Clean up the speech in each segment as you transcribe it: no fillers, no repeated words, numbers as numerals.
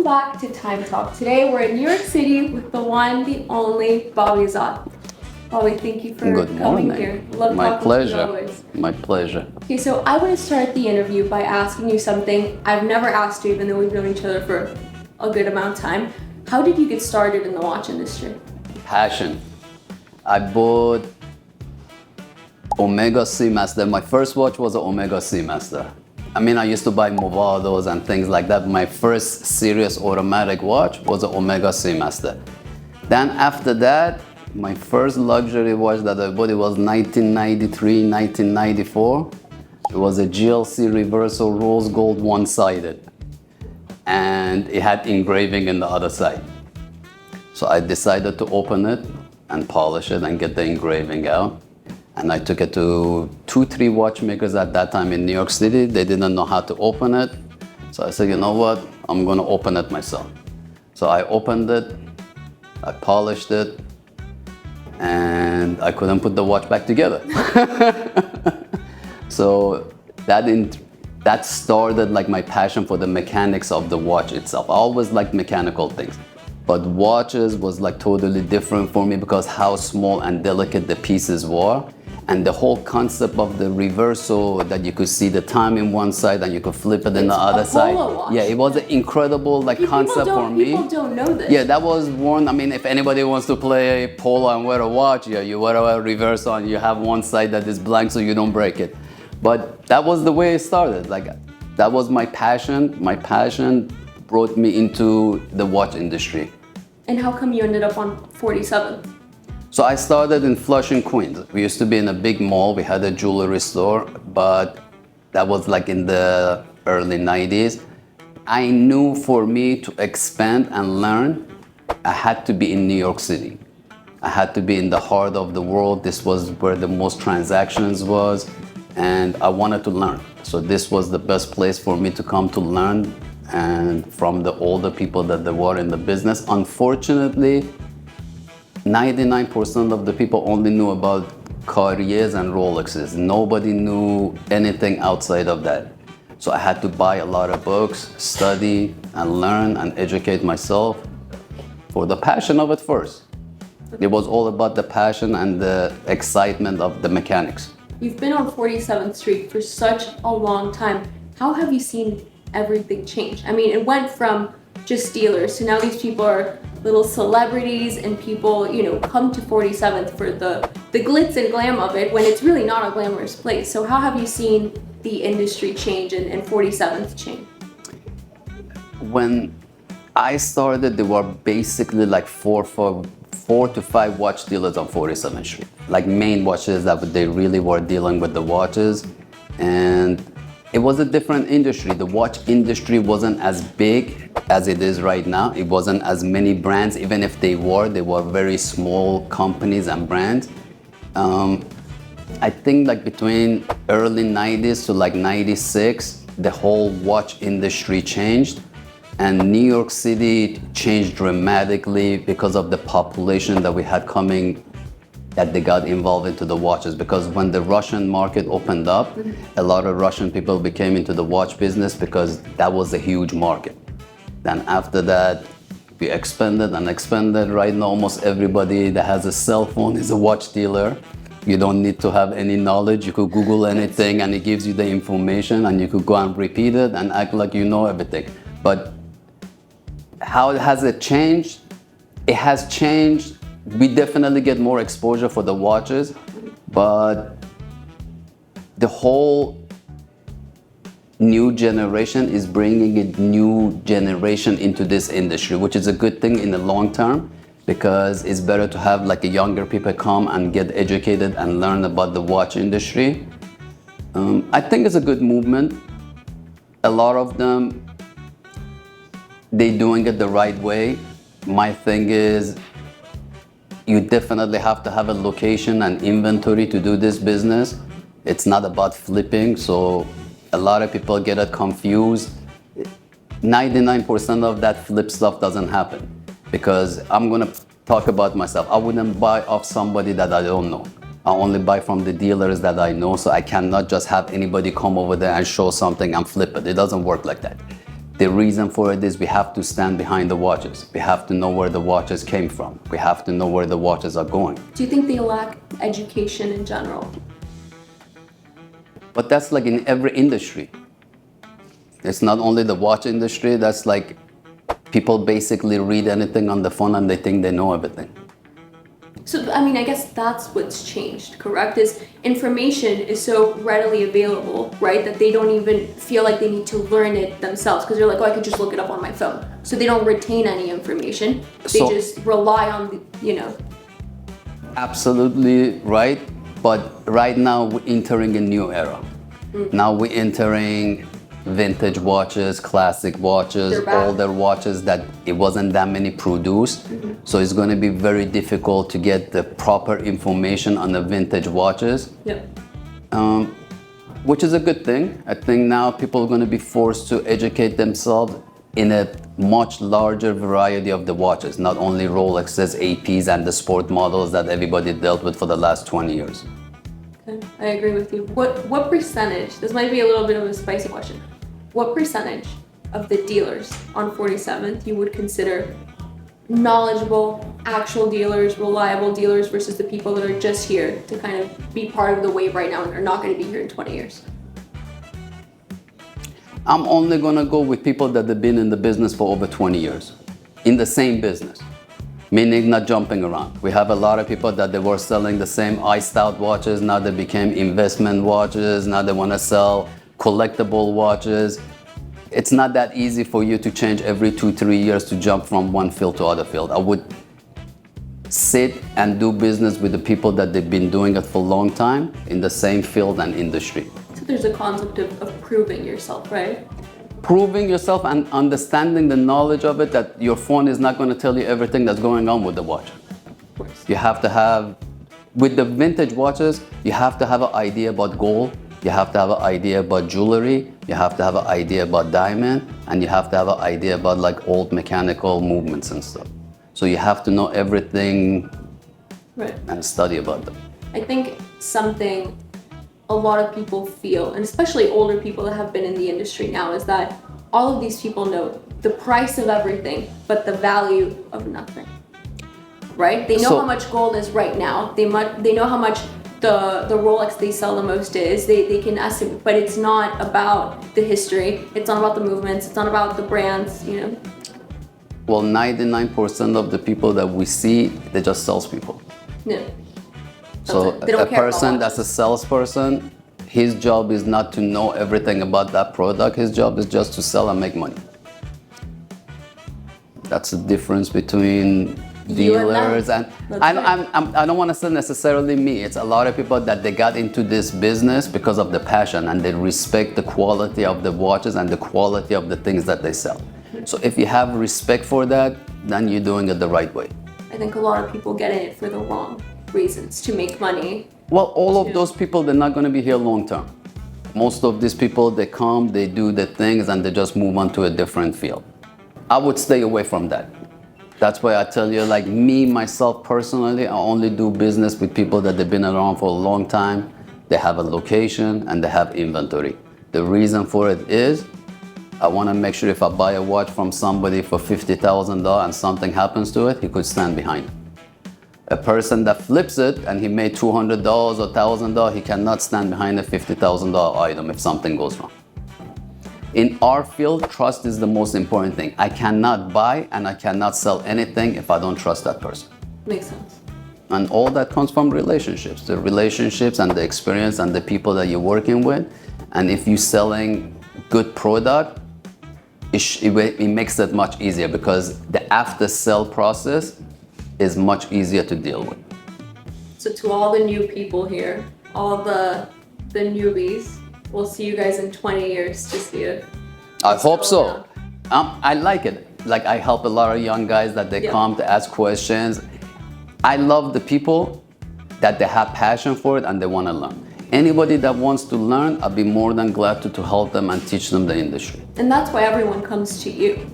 back to Time Talk. Today we're in New York City with the one, the only Bobby Azad. Bobby, thank you for coming here. Love My talking pleasure. to you always. My pleasure. Okay, so I want to start the interview by asking you something I've never asked you, even though we've known each other for a good amount of time. How did you get started in the watch industry? Passion. I bought Omega Seamaster. My first watch was an Omega Seamaster. I mean, I used to buy Movados and things like that. My first serious automatic watch was an Omega Seamaster. Then after that, my first luxury watch that I bought, it was 1993, 1994. It was a GLC reversal rose gold one-sided. And it had engraving in the other side. So I decided to open it and polish it and get the engraving out. And I took it to 2-3 watchmakers at that time in New York City. They didn't know how to open it. So I said, you know what? I'm gonna open it myself. So I opened it, I polished it, and I couldn't put the watch back together. So that started like my passion for the mechanics of the watch itself. I always liked mechanical things. But watches was like totally different for me because how small and delicate the pieces were. And the whole concept of the reversal, that you could see the time in one side and you could flip it in the other side. Watch. Yeah, it was an incredible concept for me. People don't know this. Yeah, that was one. I mean, if anybody wants to play polo and wear a watch, yeah, you wear a reversal and you have one side that is blank so you don't break it. But that was the way it started. Like, that was my passion. My passion brought me into the watch industry. And how come you ended up on 47th? So I started in Flushing, Queens. We used to be in a big mall. We had a jewelry store, but that was like in the early 90s. I knew for me to expand and learn, I had to be in New York City. I had to be in the heart of the world. This was where the most transactions was, and I wanted to learn. So this was the best place for me to come to learn, and from the older people that there were in the business. Unfortunately, 99% of the people only knew about Cartiers and Rolexes. Nobody knew anything outside of that. So I had to buy a lot of books, study and learn and educate myself for the passion of it first. It was all about the passion and the excitement of the mechanics. You've been on 47th Street for such a long time. How have you seen everything change? I mean, it went from just dealers to now these people are little celebrities and people, come to 47th for the glitz and glam of it when it's really not a glamorous place. So how have you seen the industry change and 47th change? When I started, there were basically like four to five watch dealers on 47th Street, like main watches that they really were dealing with the watches. And it was a different industry. The watch industry wasn't as big as it is right now. It wasn't as many brands. Even if they were very small companies and brands. I think like between early 90s to like 96, the whole watch industry changed. And New York City changed dramatically because of the population that we had coming, that they got involved into the watches. Because when the Russian market opened up, a lot of Russian people became into the watch business because that was a huge market. Then after that, we expanded and expanded. Right now, almost everybody that has a cell phone is a watch dealer. You don't need to have any knowledge. You could Google anything and it gives you the information and you could go and repeat it and act like you know everything. But how has it changed? It has changed. We definitely get more exposure for the watches, but the whole new generation is bringing a new generation into this industry, which is a good thing in the long term because it's better to have like a younger people come and get educated and learn about the watch industry. I think it's a good movement. A lot of them, they're doing it the right way. My thing is, you definitely have to have a location and inventory to do this business. It's not about flipping, so a lot of people get it confused. 99% of that flip stuff doesn't happen because I'm gonna talk about myself. I wouldn't buy off somebody that I don't know. I only buy from the dealers that I know, so I cannot just have anybody come over there and show something and flip it. It doesn't work like that. The reason for it is we have to stand behind the watches. We have to know where the watches came from. We have to know where the watches are going. Do you think they lack education in general? But that's like in every industry. It's not only the watch industry, that's like people basically read anything on the phone and they think they know everything. So, I mean, I guess that's what's changed, correct? Is information is so readily available, right? That they don't even feel like they need to learn it themselves because they're like, oh, I could just look it up on my phone. So they don't retain any information. They just rely on, Absolutely right. But right now we're entering a new era. Now we're entering vintage watches, classic watches, older watches that it wasn't that many produced. So it's going to be very difficult to get the proper information on the vintage watches. Which is a good thing. I think now people are going to be forced to educate themselves in a much larger variety of the watches, not only Rolexes, APs, and the sport models that everybody dealt with for the last 20 years. Okay, I agree with you. What percentage, this might be a little bit of a spicy question, what percentage of the dealers on 47th you would consider knowledgeable, actual dealers, reliable dealers versus the people that are just here to kind of be part of the wave right now and are not going to be here in 20 years? I'm only going to go with people that have been in the business for over 20 years, in the same business, meaning not jumping around. We have a lot of people that they were selling the same iced out watches, now they became investment watches, now they want to sell collectible watches. It's not that easy for you to change every 2-3 years to jump from one field to other field. I would sit and do business with the people that they've been doing it for a long time in the same field and industry. So there's a concept of proving yourself, right? Proving yourself and understanding the knowledge of it, that your phone is not going to tell you everything that's going on with the watch. Of course. You have to have, with the vintage watches, you have to have an idea about gold, you have to have an idea about jewelry, you have to have an idea about diamond, and you have to have an idea about like old mechanical movements and stuff. So you have to know everything and study about them. I think something a lot of people feel, and especially older people that have been in the industry now, is that all of these people know the price of everything, but the value of nothing, right? They know how much gold is right now. They know how much the Rolex they sell the most is. They can estimate, but it's not about the history. It's not about the movements. It's not about the brands, Well, 99% of the people that we see, they're just salespeople. Yeah. So a person that's a salesperson, his job is not to know everything about that product. His job is just to sell and make money. That's the difference between dealers and I don't want to say necessarily me. It's a lot of people that they got into this business because of the passion and they respect the quality of the watches and the quality of the things that they sell. So if you have respect for that, then you're doing it the right way. I think a lot of people get in it for the wrong reasons, to make money. Well, all of those people, they're not going to be here long term. Most of these people, they come, they do the things, and they just move on to a different field. I would stay away from that. That's why I tell you, like me, myself personally, I only do business with people that they've been around for a long time. They have a location and they have inventory. The reason for it is, I want to make sure if I buy a watch from somebody for $50,000 and something happens to it, he could stand behind it. A person that flips it and he made $200 or $1,000, he cannot stand behind a $50,000 item if something goes wrong. In our field, trust is the most important thing. I cannot buy and I cannot sell anything if I don't trust that person. Makes sense. And all that comes from relationships. The relationships and the experience and the people that you're working with. And if you're selling good product, it makes it much easier because the after-sale process is much easier to deal with. So to all the new people here, all the newbies, we'll see you guys in 20 years to see it. I hope so. I like it. Like I help a lot of young guys that they come to ask questions. I love the people that they have passion for it and they want to learn. Anybody that wants to learn, I'll be more than glad to help them and teach them the industry. And that's why everyone comes to you.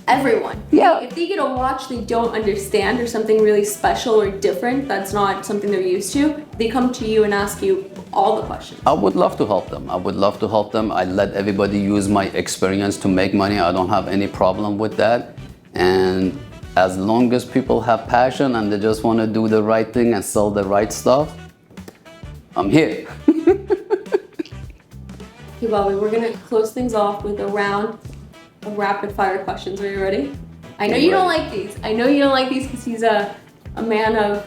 Everyone. Yeah. If they get a watch they don't understand or something really special or different, that's not something they're used to, they come to you and ask you all the questions. I would love to help them. I would love to help them. I let everybody use my experience to make money. I don't have any problem with that. And as long as people have passion and they just want to do the right thing and sell the right stuff, I'm here. Okay, Bobby, we're gonna close things off with a round of rapid fire questions. Are you ready? I know you don't like these. I know you don't like these because he's a man of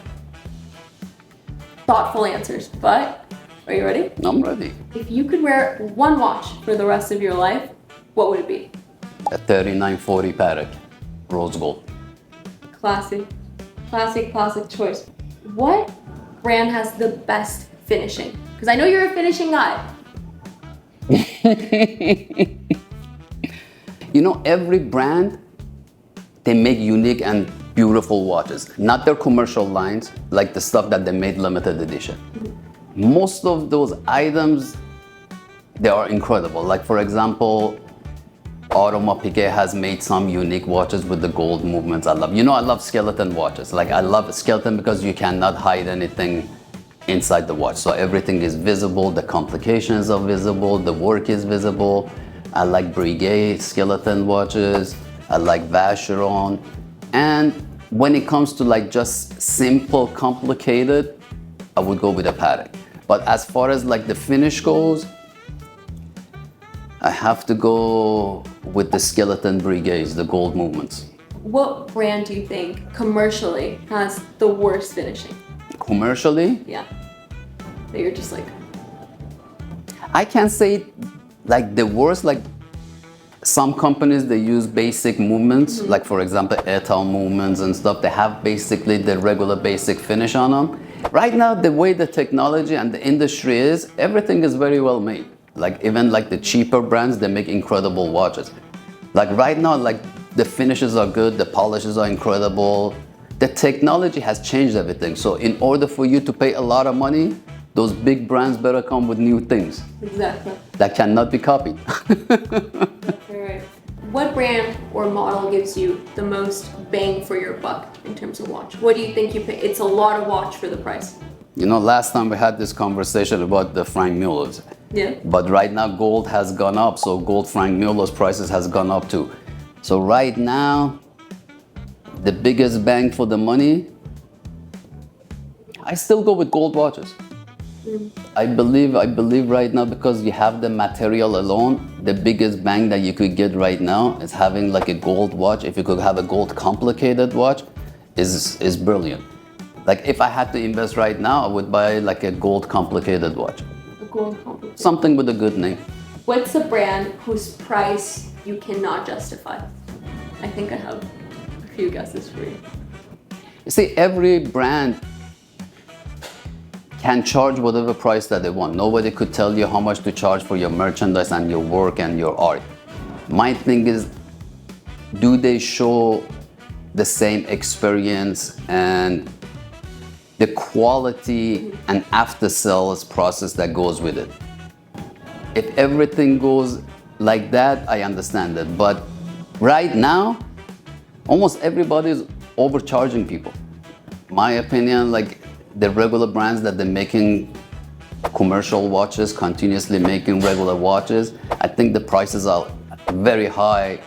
thoughtful answers, but are you ready? I'm ready. If you could wear one watch for the rest of your life, what would it be? A 3940 Patek, rose gold. Classic choice. What brand has the best finishing? Because I know you're a finishing guy. You know, every brand, they make unique and beautiful watches. Not their commercial lines, like the stuff that they made limited edition. Most of those items, they are incredible. Like for example, Audemars Piguet has made some unique watches with the gold movements I love. You know, I love skeleton watches. Like I love a skeleton because you cannot hide anything inside the watch. So everything is visible, the complications are visible, the work is visible. I like Breguet skeleton watches. I like Vacheron. And when it comes to like just simple, complicated, I would go with a Patek. But as far as like the finish goes, I have to go with the skeleton Breguets, the gold movements. What brand do you think commercially has the worst finishing? Commercially? Yeah. That you're just like, I can't say like the worst, like some companies, they use basic movements, like for example, Etal movements and stuff. They have basically the regular basic finish on them. Right now, the way the technology and the industry is, everything is very well made. Like even like the cheaper brands, they make incredible watches. Like right now, like the finishes are good, the polishes are incredible. The technology has changed everything. So in order for you to pay a lot of money, those big brands better come with new things. exactly. That cannot be copied. All right. What brand or model gives you the most bang for your buck in terms of watch? What do you think you pay? It's a lot of watch for the price. You know, last time we had this conversation about the Frank Muller's. Yeah. But right now gold has gone up, so gold Frank Muller's prices has gone up too. So right now, the biggest bang for the money, I still go with gold watches. I believe right now, because you have the material alone, the biggest bang that you could get right now is having like a gold watch. If you could have a gold complicated watch, is brilliant. Like if I had to invest right now, I would buy like a gold complicated watch. A gold complicated. Something with a good name. What's a brand whose price you cannot justify? I think I have a few guesses for you. You see, every brand can charge whatever price that they want. Nobody could tell you how much to charge for your merchandise and your work and your art. My thing is, do they show the same experience and the quality and after sales process that goes with it? If everything goes like that, I understand it. But right now, almost everybody is overcharging people. My opinion, like the regular brands that they're making commercial watches, continuously making regular watches, I think the prices are very high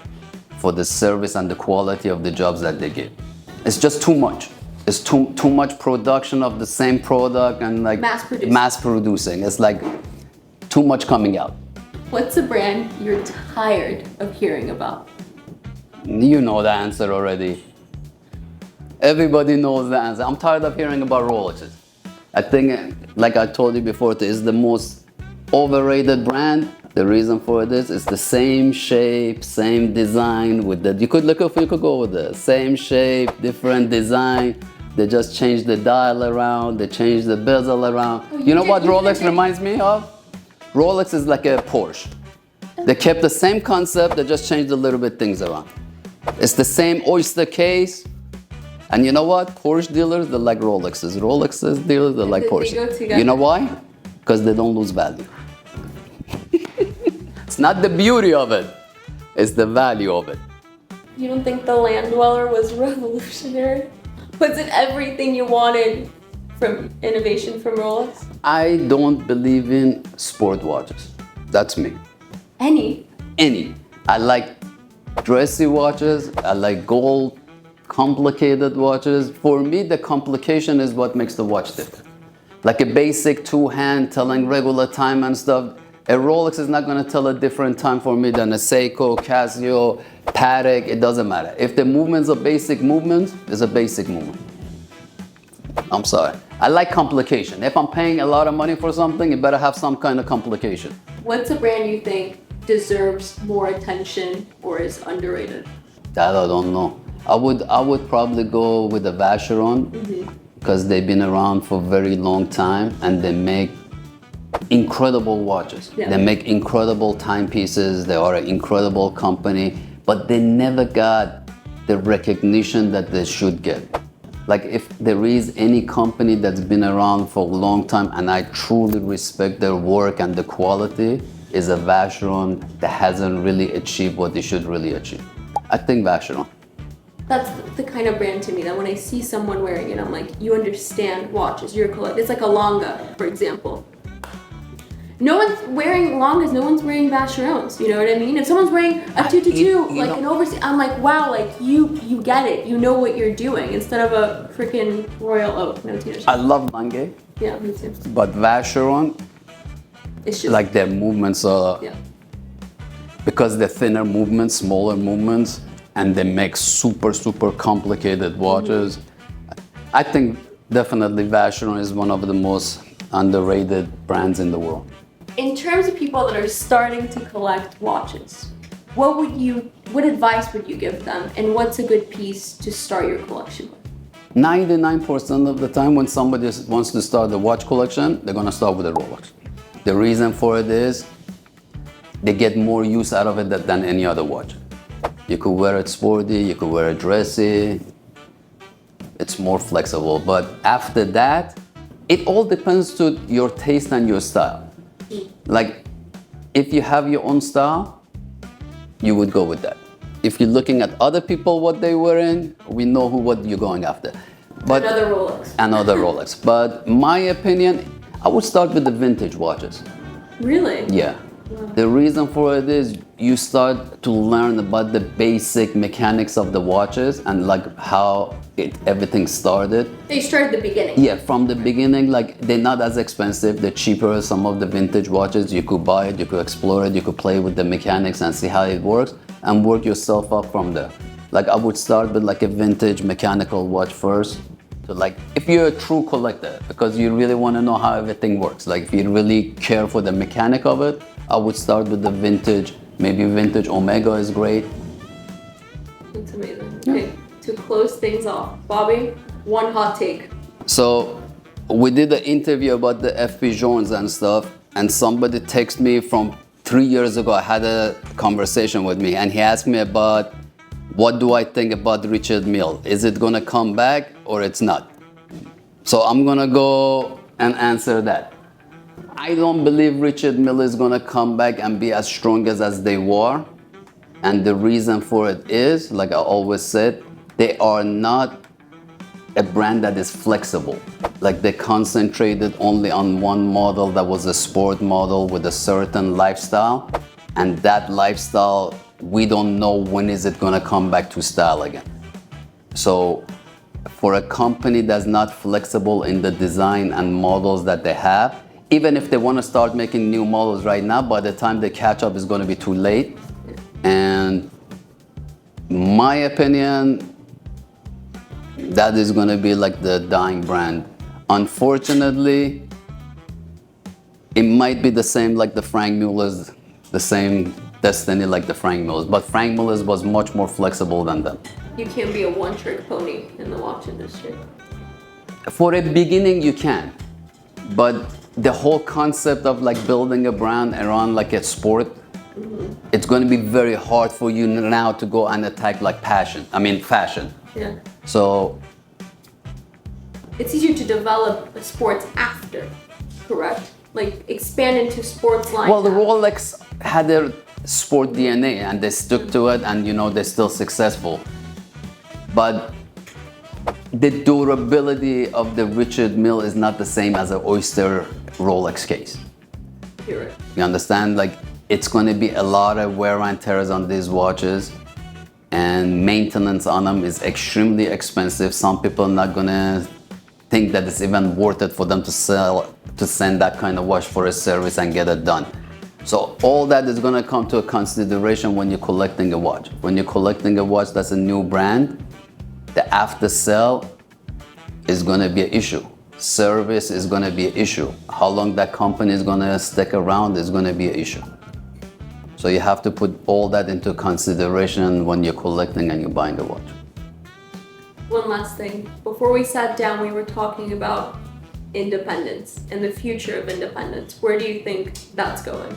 for the service and the quality of the jobs that they give. It's just too much. It's too much production of the same product and like mass producing. It's like too much coming out. What's a brand you're tired of hearing about? You know the answer already. Everybody knows the answer. I'm tired of hearing about Rolexes. I think, like I told you before, it is the most overrated brand. The reason for this is the same shape, same design with the, you could go with the same shape, different design. They just changed the dial around, they changed the bezel around. You know what Rolex reminds me of? Rolex is like a Porsche. They kept the same concept, they just changed a little bit things around. It's the same oyster case. And you know what? Porsche dealers, they like Rolexes. Rolexes dealers, they like Porsche. You know why? Because they don't lose value. It's not the beauty of it, it's the value of it. You don't think the Land Dweller was revolutionary? Was it everything you wanted from innovation from Rolex? I don't believe in sport watches. That's me. Any? Any. I like dressy watches. I like gold, complicated watches. For me, the complication is what makes the watch different. Like a basic two-hand telling regular time and stuff. A Rolex is not going to tell a different time for me than a Seiko, Casio, Patek. It doesn't matter. If the movement's a basic movement, it's a basic movement. I'm sorry. I like complication. If I'm paying a lot of money for something, it better have some kind of complication. What's a brand you think deserves more attention or is underrated? That I don't know. I would probably go with the Vacheron because they've been around for a very long time and they make incredible watches. Yeah. They make incredible timepieces. They are an incredible company, but they never got the recognition that they should get. Like if there is any company that's been around for a long time and I truly respect their work and the quality, is a Vacheron that hasn't really achieved what they should really achieve. I think Vacheron. That's the kind of brand to me that when I see someone wearing it, I'm like, you understand watches, you're collecting. It's like a Longa, for example. No one's wearing Longas, no one's wearing Vacherons, you know what I mean? If someone's wearing a 222, like an overseas, I'm like, wow, like you get it, you know what you're doing, instead of a freaking Royal Oak. No, Tina. I love Lange, Yeah, me too. but Vacheron, It's just like their movements are, yeah. because they're thinner movements, smaller movements, and they make super, super complicated watches. I think definitely Vacheron is one of the most underrated brands in the world. In terms of people that are starting to collect watches, what advice would you give them, and what's a good piece to start your collection with? 99% of the time when somebody wants to start a watch collection, they're gonna start with a Rolex. The reason for it is they get more use out of it than any other watch. You could wear it sporty, you could wear it dressy, it's more flexible. But after that, it all depends to your taste and your style. Like, if you have your own style, you would go with that. If you're looking at other people, what they wearing, we know what you're going after. But Another Rolex. Another Rolex. But my opinion, I would start with the vintage watches. Really? Yeah. The reason for it is you start to learn about the basic mechanics of the watches and like how everything started. They start at the beginning. Yeah, from the beginning, like they're not as expensive, they're cheaper. Some of the vintage watches, you could buy it, you could explore it, you could play with the mechanics and see how it works and work yourself up from there. Like I would start with like a vintage mechanical watch first. So like if you're a true collector, because you really want to know how everything works, like if you really care for the mechanic of it, I would start with the vintage. Maybe vintage Omega is great. That's amazing. Okay, to close things off, Bobby, one hot take. So we did an interview about the FP Jones and stuff, and somebody texted me from 3 years ago. I had a conversation with me, and he asked me about what do I think about Richard Mille? Is it gonna come back or it's not? So I'm gonna go and answer that. I don't believe Richard Mille is gonna come back and be as strong as they were. And the reason for it is, like I always said, they are not a brand that is flexible. Like they concentrated only on one model that was a sport model with a certain lifestyle. And that lifestyle, we don't know when is it gonna come back to style again. So for a company that's not flexible in the design and models that they have, even if they wanna start making new models right now, by the time they catch up, it's gonna be too late. And my opinion, that is gonna be like the dying brand. Unfortunately, it might be the same like the Frank Muller's, the same destiny like the Frank Miller's, but Frank Miller's was much more flexible than them. You can't be a one-trick pony in the watch industry. For a beginning, you can, but the whole concept of like building a brand around like a sport, it's going to be very hard for you now to go and attack like fashion. Yeah. So It's easier to develop a sports after, correct? Like expand into sports line. well, the after. Rolex had their sport DNA and they stuck to it, and you know they're still successful. But the durability of the Richard Mille is not the same as an Oyster Rolex case. You're right. You understand? Like, it's going to be a lot of wear and tears on these watches, and maintenance on them is extremely expensive. Some people are not going to think that it's even worth it for them to send that kind of watch for a service and get it done. So all that is going to come to a consideration when you're collecting a watch. When you're collecting a watch that's a new brand, the after sale is going to be an issue. Service is going to be an issue. How long that company is going to stick around is going to be an issue. So you have to put all that into consideration when you're collecting and you're buying a watch. One last thing. Before we sat down, we were talking about independence and the future of independence. Where do you think that's going?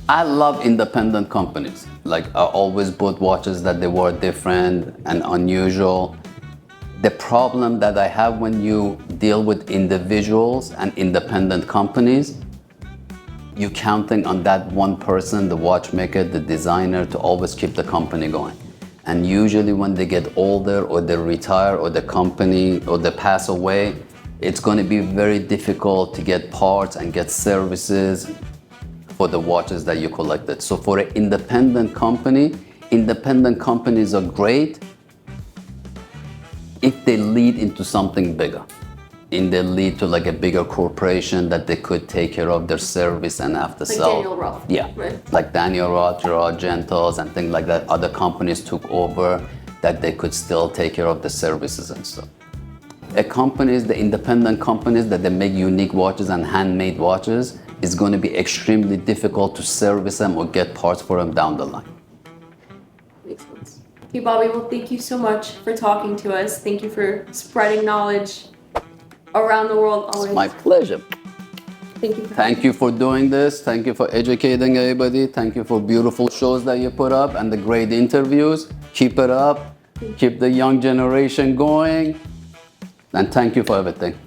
I love independent companies. Like, I always bought watches that they were different and unusual. The problem that I have when you deal with individuals and independent companies, you're counting on that one person, the watchmaker, the designer, to always keep the company going. And usually when they get older or they retire or the company or they pass away, it's going to be very difficult to get parts and get services for the watches that you collected. So for an independent companies are great if they lead into something bigger. And they lead to like a bigger corporation that they could take care of their service and after Like sell. Daniel Roth. Yeah, Right. like Daniel Roth, Gerard Gentles and things like that. Other companies took over that they could still take care of the services and stuff. The independent companies that they make unique watches and handmade watches, is going to be extremely difficult to service them or get parts for them down the line. Makes sense. Okay, Bobby, well, thank you so much for talking to us. Thank you for spreading knowledge around the world always. It's my pleasure. Thank you. Thank you for doing this. Thank you for educating everybody. Thank you for beautiful shows that you put up and the great interviews. Keep it up. Keep the young generation going. And thank you for everything.